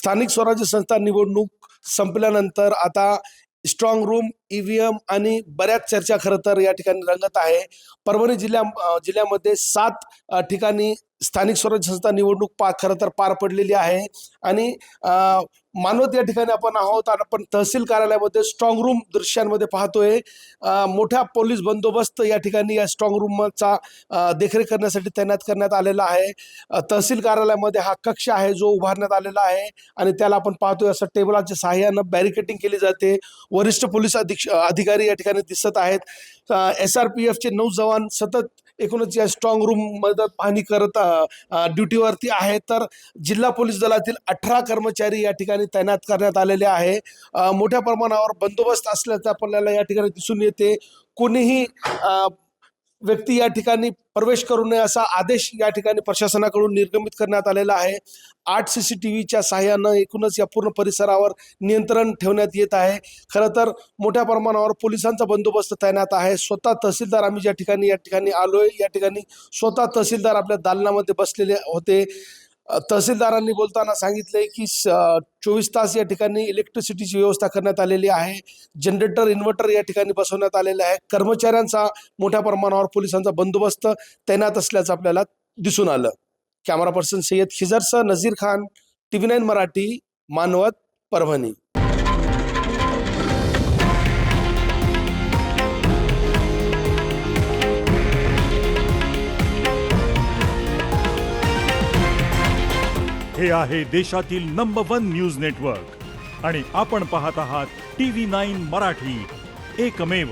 स्थानिक स्वराज्य संस्था निवडणूक संपल्यानंतर आता स्ट्रॉंग रूम, ईव्हीएम आणि बऱ्याच चर्चा खरं तर या ठिकाणी रंगत आहे. परभणी जिल्ह्यामध्ये 7 ठिकाणी स्थानिक स्वराज्य संस्था निवडणूक खरं तर पार पडलेली आहे आणि मानवत या ठिकाणी आपण आहोत आणि आपण तहसील कार्यालयामध्ये स्ट्रॉंग रूम दृश्यांमध्ये पाहतोय. मोठ्या पोलीस बंदोबस्त या ठिकाणी या स्ट्रॉंग रूमचा देखरेख करण्यासाठी तैनात करण्यात आलेला आहे. तहसील कार्यालयामध्ये हा कक्ष आहे जो उभारण्यात आलेला आहे आणि त्याला आपण पाहतोय असं टेबलाच्या सहाय्यानं बॅरिकेटिंग केली जाते. वरिष्ठ पोलीस अधिकारी या ठिकाणी दिसत आहेत. SRPFचे 9 जवान सतत एकूणच या स्ट्रॉंग रूम मध्ये पाहणी करत ड्युटीवरती आहेत. तर जिल्हा पोलीस दलातील 18 कर्मचारी या ठिकाणी तैनात करण्यात आलेले आहे. मोठ्या प्रमाणावर बंदोबस्त असल्याचं आपल्याला या ठिकाणी दिसून येते. कोणीही व्यक्ती या ठिकाणी प्रवेश करू नये असा आदेश या ठिकाणी प्रशासनाकडून निर्गमित करण्यात आलेला आहे. 8 CCTVच्या सहाय्यानं एकूणच या पूर्ण परिसरावर नियंत्रण ठेवण्यात येत आहे. खरं तर मोठ्या प्रमाणावर पोलिसांचा बंदोबस्त तैनात आहे. स्वतः तहसीलदार आम्ही या ठिकाणी आलोय, या ठिकाणी स्वतः तहसीलदार आपल्या दालनामध्ये बसलेले होते. तहसीलदारांनी बोलताना सांगितलंय की 24 तास या ठिकाणी इलेक्ट्रिसिटीची व्यवस्था करण्यात आलेली आहे. जनरेटर, इन्व्हर्टर या ठिकाणी बसवण्यात आलेले आहे. कर्मचाऱ्यांचा मोठ्या प्रमाणावर पोलिसांचा बंदोबस्त तैनात असल्याचं आपल्याला दिसून आलं. कॅमेरा पर्सन सय्यद खिजरसह नझीर खान, TV9 मराठी, मानवत, परभणी. हे आहे देशातील नंबर 1 न्यूज नेटवर्क आणि आपण पाहत आहात TV9 मराठी, एकमेव.